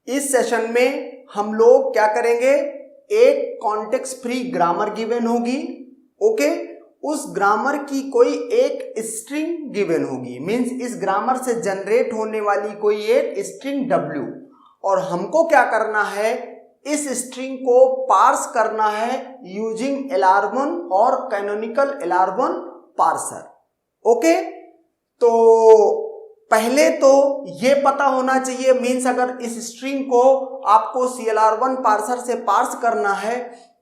इस सेशन में हम लोग क्या करेंगे, एक कॉन्टेक्स्ट फ्री ग्रामर गिवन होगी, ओके। उस ग्रामर की कोई एक स्ट्रिंग गिवन होगी, मींस इस ग्रामर से जनरेट होने वाली कोई एक स्ट्रिंग W, और हमको क्या करना है, इस स्ट्रिंग को पार्स करना है यूजिंग LR1 और कैनोनिकल LR1 पार्सर, ओके। तो पहले तो ये पता होना चाहिए, मींस अगर इस स्ट्रिंग को आपको CLR1 पार्सर से पार्स करना है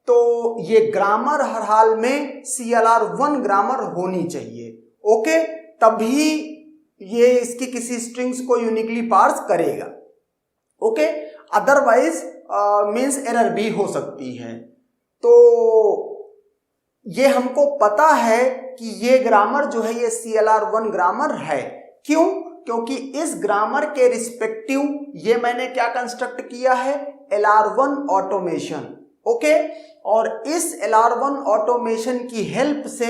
तो ये ग्रामर हर हाल में CLR1 ग्रामर होनी चाहिए, ओके, तभी ये इसकी किसी स्ट्रिंग्स को यूनिकली पार्स करेगा, ओके। अदरवाइज मींस एरर भी हो सकती है। तो ये हमको पता है कि ये ग्रामर जो है ये CLR1 ग्रामर है। क्यों? क्योंकि इस ग्रामर के रिस्पेक्टिव ये मैंने क्या कंस्ट्रक्ट किया है, LR1 ऑटोमेशन, ओके। और इस LR1 ऑटोमेशन की हेल्प से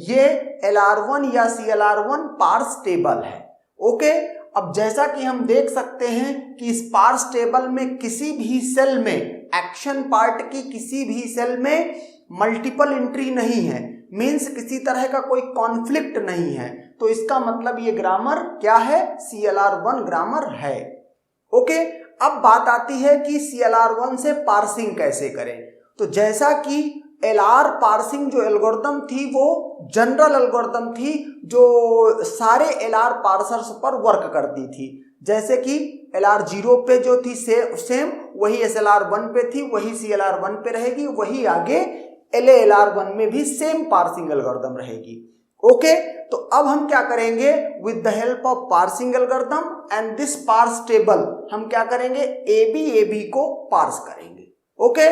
ये LR1 या CLR1 पार्स टेबल है, ओके। अब जैसा कि हम देख सकते हैं कि इस पार्स टेबल में किसी भी सेल में, एक्शन पार्ट की किसी भी सेल में मल्टीपल एंट्री नहीं है, मींस किसी तरह का कोई कॉन्फ्लिक्ट नहीं है। तो इसका मतलब ये ग्रामर क्या है, CLR1 ग्रामर है, ओके। अब बात आती है कि CLR1 से पार्सिंग कैसे करें। तो जैसा कि LR पार्सिंग जो एल्गोरिथम थी वो जनरल एल्गोरिथम थी जो सारे LR पार्सर्स पर वर्क करती थी, जैसे कि LR0 पे जो थी सेम वही SLR1 पे थी, वही CLR1 पे रहेगी, वही आगे LALR1 में भी सेम पार्सिंग एल्गोरिथम रहेगी, ओके। तो अब हम क्या करेंगे, with the help of parsing algorithm and this parse table हम क्या करेंगे, AB को पार्स करेंगे, ओके।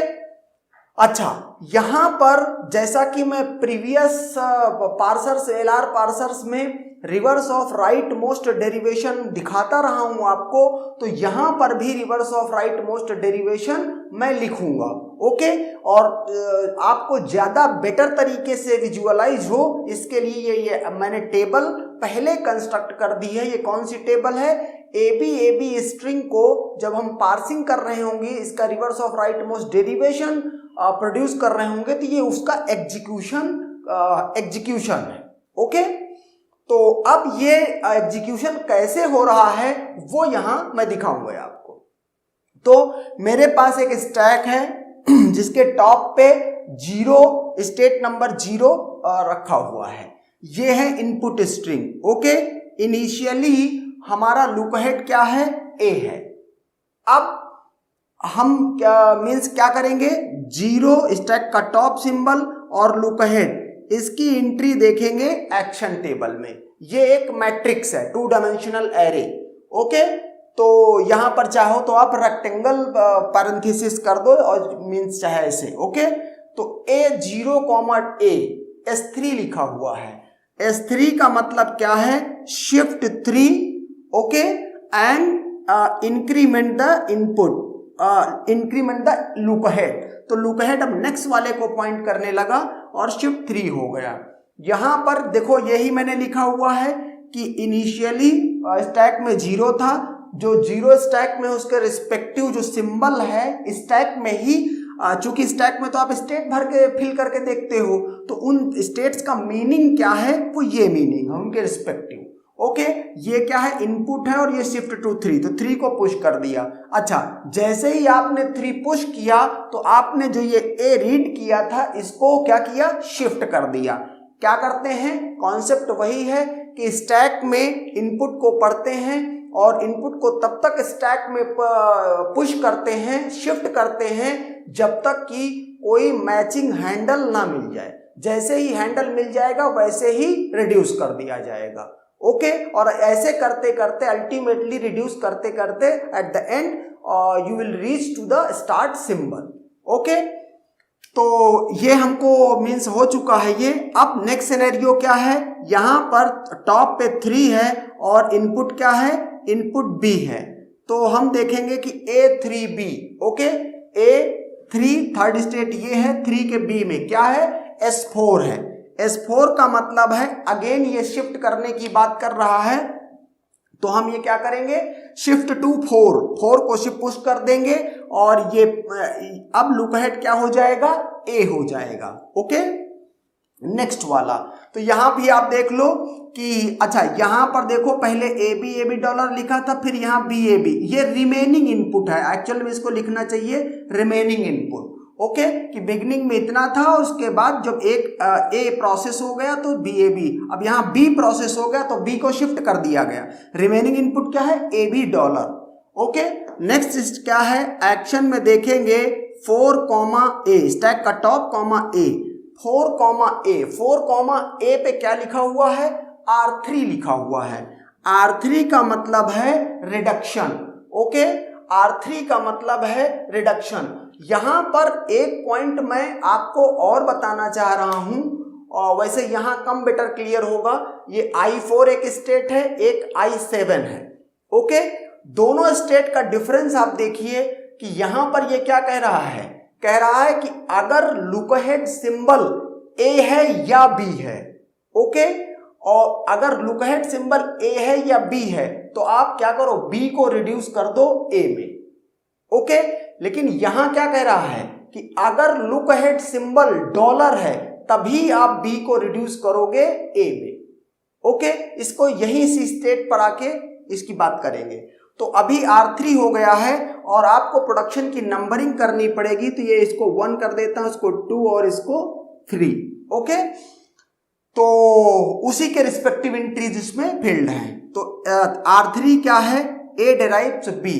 अच्छा, यहां पर जैसा कि मैं प्रीवियस पार्सर्स, LR पार्सर्स में reverse of right most derivation दिखाता रहा हूं आपको, तो यहां पर भी reverse of right most derivation मैं लिखूंगा, ओके। और आपको ज्यादा बेटर तरीके से विजुअलाइज हो इसके लिए ये मैंने टेबल पहले कंस्ट्रक्ट कर दी है। ये कौन सी टेबल है, AB स्ट्रिंग को जब हम पार्सिंग कर रहे होंगे, इसका reverse of right most derivation produce कर रहे होंगे, तो ये उसका एग्जीक्यूशन है, ओके। तो अब ये एग्जीक्यूशन कैसे हो रहा है वो यहां मैं दिखाऊंगा आपको। तो मेरे पास एक स्टैक है जिसके टॉप पे 0 स्टेट नंबर 0 रखा हुआ है, ये है इनपुट स्ट्रिंग, ओके। इनिशियली हमारा लुक अहेड क्या है, A है। अब हम मीन्स क्या करेंगे, 0 स्टैक का टॉप सिंबल और लुक अहेड, इसकी एंट्री देखेंगे एक्शन टेबल में। ये एक मैट्रिक्स है, 2 डायमेंशनल एरे, ओके। तो यहां पर चाहो तो आप रेक्टेंगल पैरेंथेसिस कर दो और मीन्स चाहे ऐसे, ओके। तो A0, A S3 लिखा हुआ है। S3 का मतलब क्या है, shift 3, okay, and increment the input, increment the look ahead. तो लुक अहेड अब नेक्स्ट वाले को पॉइंट करने लगा और शिफ्ट 3 हो गया। यहां पर देखो यही मैंने लिखा हुआ है कि इनिशियली स्टैक में 0 था, जो 0 स्टैक में उसके रिस्पेक्टिव जो सिंबल है स्टैक में ही, चूंकि स्टैक में तो आप स्टेट भर के फिल करके देखते हो, तो उन स्टेट्स का मीनिंग क्या है, वो ये मीनिंग है उनके रिस्पेक्टिव, ओके। ये क्या है, इनपुट है और ये शिफ्ट टू 3, तो 3 को पुश कर दिया। अच्छा, जैसे ही आपने 3 पुश किया तो आपने जो ये A रीड किया था इसको क्या किया, शिफ्ट कर दिया। क्या करते हैं, कॉन्सेप्ट वही है कि स्टैक में इनपुट को पढ़ते हैं और इनपुट को तब तक स्टैक में पुश करते हैं, शिफ्ट करते हैं जब तक कि कोई मैचिंग हैंडल ना मिल जाए। जैसे ही हैंडल मिल जाएगा वैसे ही रिड्यूस कर दिया जाएगा, ओके। और ऐसे करते करते अल्टीमेटली रिड्यूस करते करते at the end you will reach to the start symbol, okay. तो ये हमको मीन्स हो चुका है ये। अब नेक्स्ट सिनेरियो क्या है, यहां पर टॉप पे 3 है और इनपुट क्या है, इनपुट B है। तो हम देखेंगे कि A3B, okay. A3 third state ये है, 3 के B में क्या है, S4 है। S4 का मतलब है, अगेन ये शिफ्ट करने की बात कर रहा है तो हम ये क्या करेंगे, शिफ्ट टू 4 को शिफ्ट पुश कर देंगे और ये अब लुक अहेड क्या हो जाएगा, ए हो जाएगा। ओके, नेक्स्ट वाला, तो यहां भी आप देख लो कि अच्छा यहां पर देखो पहले ए बी डॉलर लिखा था, फिर यहां बी, ये रिमेनिंग इनपुट है, एक्चुअल में इसको लिखना चाहिए रिमेनिंग इनपुट। ओके, कि बिगनिंग में इतना था और उसके बाद जब एक ए प्रोसेस हो गया तो बी, अब यहाँ बी प्रोसेस हो गया तो बी को शिफ्ट कर दिया गया। रिमेनिंग इनपुट क्या है, A B dollar. Okay, next क्या है, एक्शन में देखेंगे 4, ए, स्टैक का टॉप ए, 4, ए पे क्या लिखा हुआ है, R3 लिखा हुआ है। R3 का मतलब है रिडक्शन। ओके, R3 का मतलब है रिडक्शन। यहां पर एक पॉइंट मैं आपको और बताना चाह रहा हूं, और वैसे यहां कम बेटर क्लियर होगा। ये I4 एक स्टेट है, एक I7 है। ओके, दोनों स्टेट का डिफरेंस आप देखिए कि यहां पर ये क्या कह रहा है, कह रहा है कि अगर लुक अहेड सिंबल ए है या बी है, ओके, और अगर लुक अहेड सिंबल ए है या बी है तो आप क्या करो, बी को रिड्यूस कर दो ए में। ओके, लेकिन यहां क्या कह रहा है कि अगर लुक अहेड सिंबल डॉलर है तभी आप बी को रिड्यूस करोगे ए में। ओके, इसको यही सी स्टेट पर आके इसकी बात करेंगे। तो अभी R3 हो गया है और आपको प्रोडक्शन की नंबरिंग करनी पड़ेगी, तो ये इसको 1 कर देता हूं, इसको 2 और इसको 3। ओके, तो उसी के रिस्पेक्टिव एंट्रीज इसमें फील्ड हैं। तो R3 क्या है, A डिराइव्स B,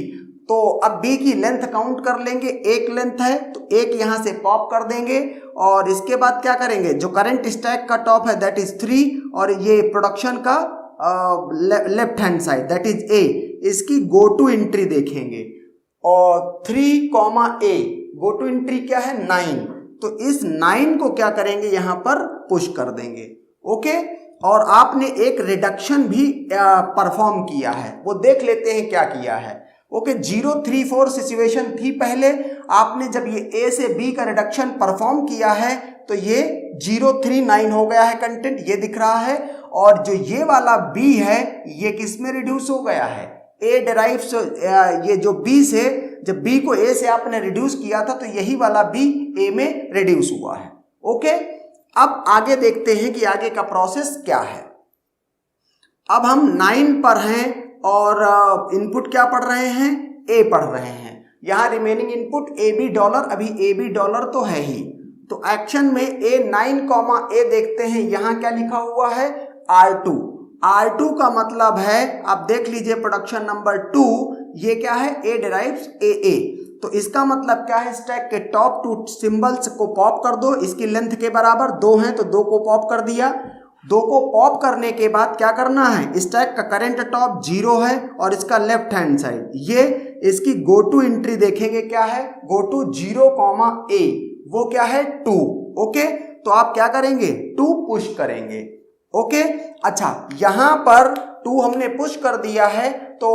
तो अब B की लेंथ काउंट कर लेंगे, एक लेंथ है तो एक यहां से पॉप कर देंगे और इसके बाद क्या करेंगे, जो करंट स्टैक का टॉप है दैट इज 3 और ये प्रोडक्शन का left hand side that is A, इसकी गो टू एंट्री देखेंगे और 3, A गो टू एंट्री क्या है 9, तो इस 9 को क्या करेंगे यहां पर पुश कर देंगे। ओके, और आपने एक रिडक्शन भी परफॉर्म किया है, वो देख लेते हैं क्या किया है। ओके, 0, 3, 4 सिचुएशन थी पहले, आपने जब ये ए से बी का रिडक्शन परफॉर्म किया है तो ये 0, 3, 9 हो गया है कंटेंट, ये दिख रहा है, और जो ये वाला बी है ये किस में रिड्यूस हो गया है, ए डिराइव्स, ये जो बी से, जब बी को ए से आपने रिड्यूस किया था तो यही वाला बी ए में रिड्यूस हुआ है। ओके, अब आगे देखते हैं कि आगे का प्रोसेस क्या है। अब हम 9 पर हैं और इनपुट क्या पढ़ रहे हैं, ए पढ़ रहे हैं। यहां remaining input A B dollar, अभी ए बी डॉलर तो है ही, तो एक्शन में A9, A देखते हैं, यहां क्या लिखा हुआ है R2। R2 का मतलब है, आप देख लीजिए प्रोडक्शन नंबर 2, ये क्या है, A डिराइव्स AA, तो इसका मतलब क्या है, स्टैक के टॉप 2 सिंबल्स को पॉप कर दो, इसकी लेंथ के बराबर 2 है तो 2 को पॉप कर दिया। 2 को पॉप करने के बाद क्या करना है, स्टैक का करंट टॉप 0 है और इसका लेफ्ट हैंड साइड, ये इसकी गो टू एंट्री देखेंगे क्या है, गो टू 0, A, वो क्या है 2। ओके, तो आप क्या करेंगे, 2 पुश करेंगे। ओके, अच्छा यहां पर 2 हमने पुश कर दिया है, तो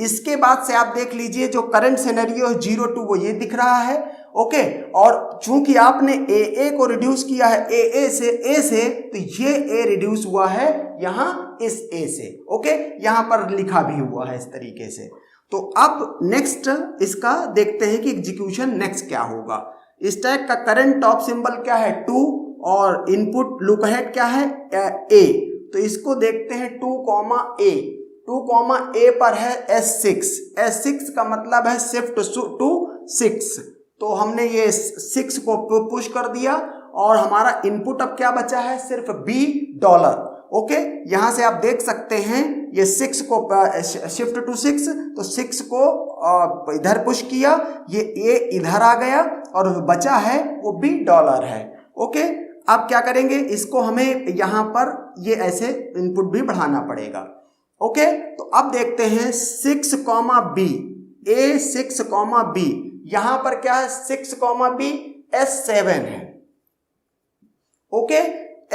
इसके बाद से आप देख लीजिए जो करंट सिनेरियो 0, 2 वो ये दिख रहा है। ओके, और चूंकि आपने ए को रिड्यूस किया है ए से, तो ये ए रिड्यूस हुआ है यहां इस ए से। ओके, यहां पर लिखा भी हुआ है इस तरीके से। तो अब नेक्स्ट इसका देखते हैं कि एग्जीक्यूशन नेक्स्ट क्या होगा। स्टैक का करंट टॉप सिंबल क्या है 2 और इनपुट लुक अहेड क्या है ए, तो इसको देखते हैं 2, A पर है S6 का मतलब है शिफ्ट टू 6, तो हमने ये 6 को पुश कर दिया और हमारा इनपुट अब क्या बचा है, सिर्फ B डॉलर। ओके, यहां से आप देख सकते हैं ये 6 को शिफ्ट टू 6, तो 6 को इधर पुश किया, ये A इधर आ गया और बचा है वो B डॉलर है। ओके, अब क्या करेंगे, इसको हमें यहां पर ये ऐसे इनपुट भी बढ़ाना पड़ेगा। ओके, तो अब देखते हैं 6, B, A6, B, यहां पर क्या है 6, B, S7 है। ओके,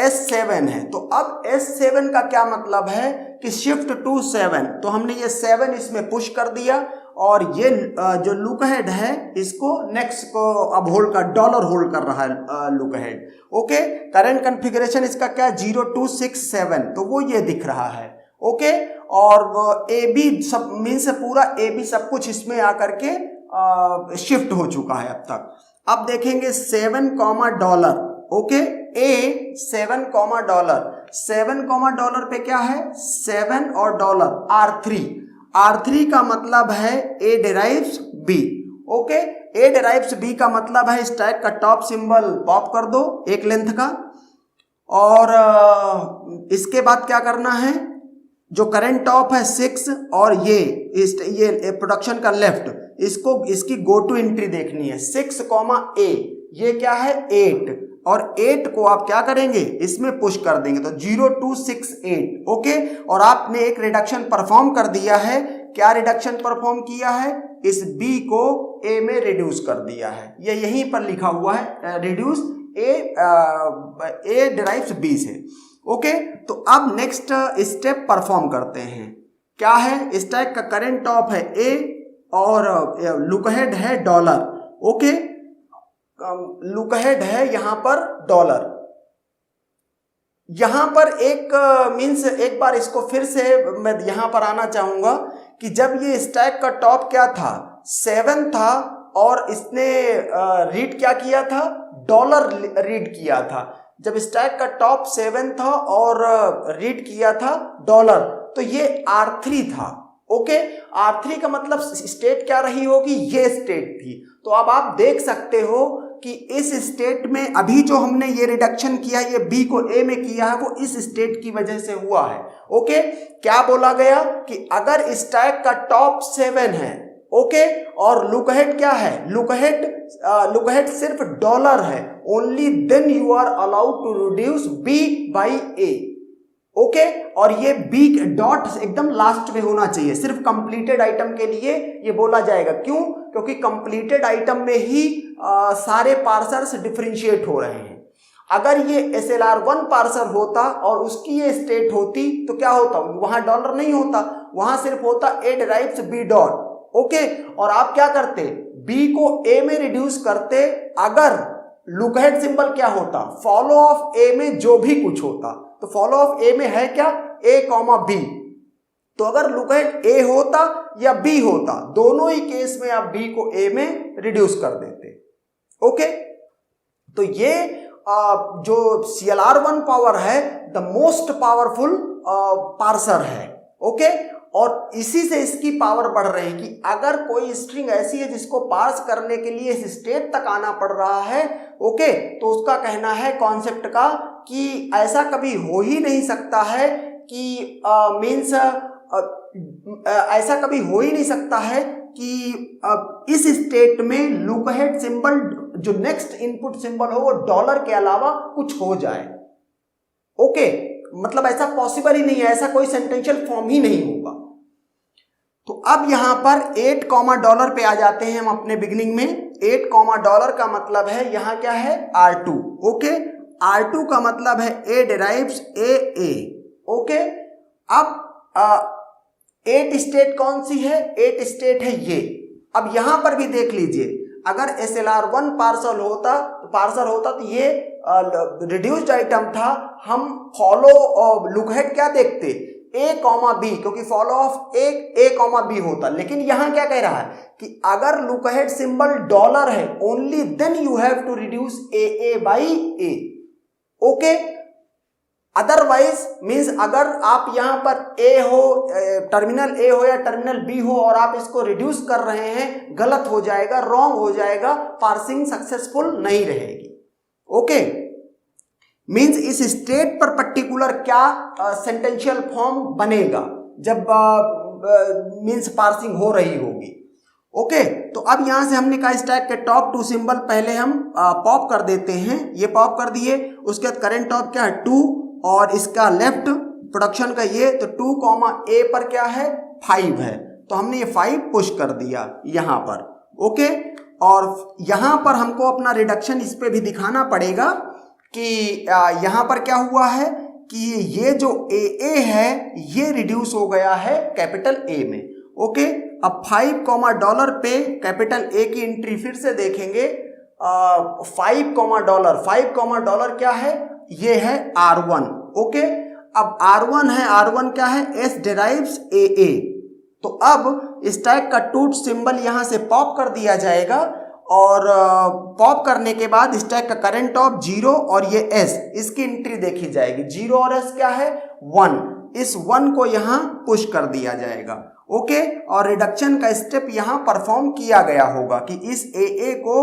S7 है, तो अब S7 का क्या मतलब है कि शिफ्ट टू 7, तो हमने ये 7 इसमें पुश कर दिया और ये जो लुक अहेड है इसको नेक्स्ट को अब होल्ड कर, डॉलर होल्ड कर रहा है look ahead. Okay, current configuration इसका क्या है 0, 2, 6, 7, तो वो ये दिख रहा है। ओके, और ए बी सब मीन्स पूरा ए बी सब कुछ इसमें आकर के शिफ्ट हो चुका है अब तक। अब देखेंगे $7, ओके, ए $7, 7 पे क्या है 7 और डॉलर R3 का मतलब है A derives B, okay. A derives B का मतलब है स्टैक का टॉप सिंबल पॉप कर दो एक लेंथ का, और इसके बाद क्या करना है, जो करंट टॉप है 6 और ये प्रोडक्शन का लेफ्ट, इसकी गो टू एंट्री देखनी है 6, ये क्या है 8, और 8 को आप क्या करेंगे इसमें पुश कर देंगे तो 0268, ओके। और आपने एक रिडक्शन परफॉर्म कर दिया है। क्या रिडक्शन परफॉर्म किया है, इस B को A में रिड्यूस कर दिया है, ये यहीं पर लिखा हुआ है रिड्यूस A डिराइव्स B से, ओके। तो अब नेक्स्ट स्टेप परफॉर्म करते हैं। क्या है, स्टैक का करंट टॉप है A और लुक अहेड है डॉलर, ओके। लुक अहेड है यहां पर डॉलर। यहां पर एक बार इसको फिर से मैं यहां पर आना चाहूंगा कि जब ये स्टैक का टॉप क्या था 7 था और इसने रीड क्या किया था, डॉलर रीड किया था। जब स्टैक का टॉप 7 था और रीड किया था डॉलर, तो ये R3 था, ओके। R3 का मतलब स्टेट क्या रही होगी, ये स्टेट थी। तो अब आप देख सकते हो कि इस स्टेट में अभी जो हमने ये रिडक्शन किया, ये B को A में किया है, वो इस स्टेट की वजह से हुआ है, ओके। क्या बोला गया कि अगर स्टैक का टॉप 7 है, ओके, और लुक अहेड क्या है, लुक अहेड सिर्फ डॉलर है, only then you are allowed to reduce B by A, okay. और ये B डॉट एकदम लास्ट में होना चाहिए, सिर्फ कंप्लीटेड आइटम के लिए ये बोला जाएगा। क्यों, क्योंकि कंप्लीटेड आइटम में ही सारे पार्सर्स डिफरेंशिएट हो रहे हैं। अगर ये SLR1 पार्सर होता और उसकी ये स्टेट होती तो क्या होता, वहां डॉलर नहीं होता, वहां सिर्फ होता A derives B dot, okay. और आप क्या करते, B को A में रिड्यूस करते अगर लुक अहेड सिंबल क्या होता, फॉलो ऑफ A में जो भी कुछ होता। तो फॉलो ऑफ A में है क्या, A, B। तो अगर लुक अहेड A होता या B होता, दोनों ही केस में आप B को A में रिड्यूस कर देते, ओके। तो ये जो CLR1 पावर है द मोस्ट पावरफुल पार्सर है, ओके। और इसी से इसकी पावर बढ़ रही है कि अगर कोई स्ट्रिंग ऐसी है जिसको पार्स करने के लिए इस स्टेट तक आना पड़ रहा है, ओके, तो उसका कहना है कॉन्सेप्ट का कि ऐसा कभी हो ही नहीं सकता है कि ऐसा कभी हो ही नहीं सकता है कि इस स्टेट में लुक अहेड सिंबल जो नेक्स्ट इनपुट सिंबल हो वो डॉलर के अलावा कुछ हो जाए, ओके। मतलब ऐसा पॉसिबल ही नहीं है, ऐसा कोई सेंटेंशियल फॉर्म ही नहीं होगा। तो अब यहां पर $8 पे आ जाते हैं हम अपने बिगिनिंग में। $8 का मतलब है यहां क्या है R2, ओके। R2 का मतलब है A डिराइव्स A, ओके। अब 8 स्टेट कौन सी है, 8 स्टेट है ये। अब यहां पर भी देख लीजिए, अगर SLR1 पार्सर होता तो ये रिड्यूस्ड आइटम था, हम फॉलो लुक अहेड क्या देखते A, B, क्योंकि फॉलो ऑफ A, B होता। लेकिन यहां क्या कह रहा है कि अगर लुक अहेड सिंबल डॉलर है, only then you have to reduce A by A, okay. Otherwise means अगर आप यहां पर टर्मिनल A हो या टर्मिनल B हो और आप इसको रिड्यूस कर रहे हैं, गलत हो जाएगा, रॉन्ग हो जाएगा, पार्सिंग सक्सेसफुल नहीं रहेगी, ओके। मीन्स इस स्टेट पर पर्टिकुलर क्या सेंटेंशियल फॉर्म बनेगा जब मीन्स पार्सिंग हो रही होगी, ओके। तो अब यहां से हमने कहा स्टैक के टॉप 2 सिंबल पहले हम पॉप कर देते हैं, ये पॉप कर दिए। उसके बाद करंट टॉप क्या है 2 और इसका लेफ्ट प्रोडक्शन का ये, तो 2, A पर क्या है 5 है, तो हमने ये 5 पुश कर दिया यहां पर, ओके। और यहां पर हमको अपना रिडक्शन इस पे भी दिखाना पड़ेगा कि यहां पर क्या हुआ है कि ये जो AA है ये रिड्यूस हो गया है कैपिटल A में, ओके। अब $5 पे कैपिटल A की एंट्री फिर से देखेंगे। $5 क्या है, ये है R1, ओके। अब R1 है, R1 क्या है, S derives AA। तो अब स्टैक का टूट सिंबल यहां से पॉप कर दिया जाएगा और पॉप करने के बाद स्टैक का करंट ऑफ 0 और ये S, इसकी एंट्री देखी जाएगी। 0 और S क्या है, 1, इस 1 को यहां पुश कर दिया जाएगा। ओके, और रिडक्शन का स्टेप यहां परफॉर्म किया गया होगा कि इस AA को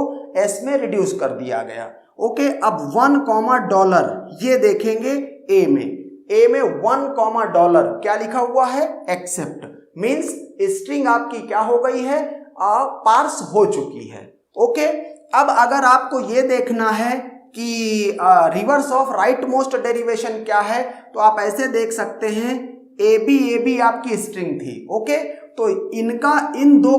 S में रिड्यूस कर दिया गया। ओके, अब $1 ये देखेंगे A में $1 क्या लिखा हुआ है, एक्सेप्ट, मीन्स स्ट्रिंग आपकी क्या हो गई है, पार्स हो चुकी है। ओके, अब अगर आपको ये देखना है कि reverse of right most derivation क्या है, तो आप ऐसे देख सकते हैं, AB आपकी स्ट्रिंग थी। ओके, तो इनका इन दो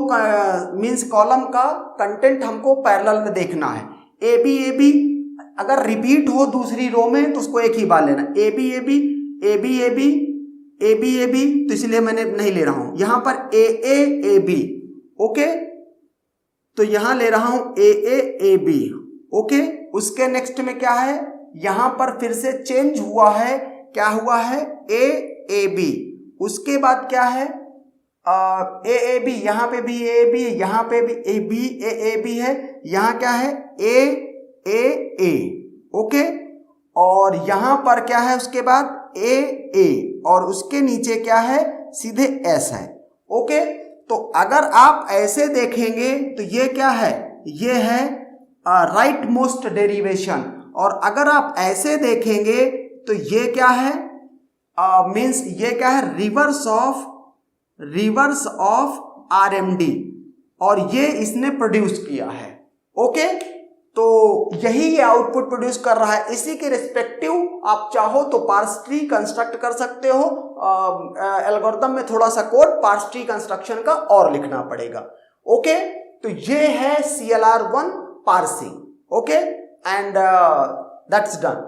मीन्स कॉलम का कंटेंट हमको पैरेलल में देखना है। AB अगर रिपीट हो दूसरी रो में तो उसको एक ही बार लेना, AB, तो इसलिए मैंने नहीं ले रहा हूं यहां पर AAAB। ओके, तो यहां ले रहा हूं AAAB। ओके, उसके नेक्स्ट में क्या है, यहां पर फिर से चेंज हुआ है, क्या हुआ है, AAB। उसके बाद क्या है, AAB, यहां पे भी AAB, यहां पे भी AAB है, यहां क्या है, AAA। ओके, और यहां पर क्या है, उसके बाद AA, और उसके नीचे क्या है, सीधे S है। ओके, तो अगर आप ऐसे देखेंगे तो ये क्या है, ये है राइट मोस्ट डेरिवेशन, और अगर आप ऐसे देखेंगे तो ये क्या है, मीन्स ये क्या है, रिवर्स ऑफ RMD, और ये इसने प्रोड्यूस किया है। ओके, तो यही ये आउटपुट प्रोड्यूस कर रहा है। इसी के रिस्पेक्टिव आप चाहो तो पार्स ट्री कंस्ट्रक्ट कर सकते हो। एल्गोरिथम में थोड़ा सा कोड पार्स ट्री कंस्ट्रक्शन का और लिखना पड़ेगा। ओके, तो ये है CLR1 parsing. Okay, and that's done.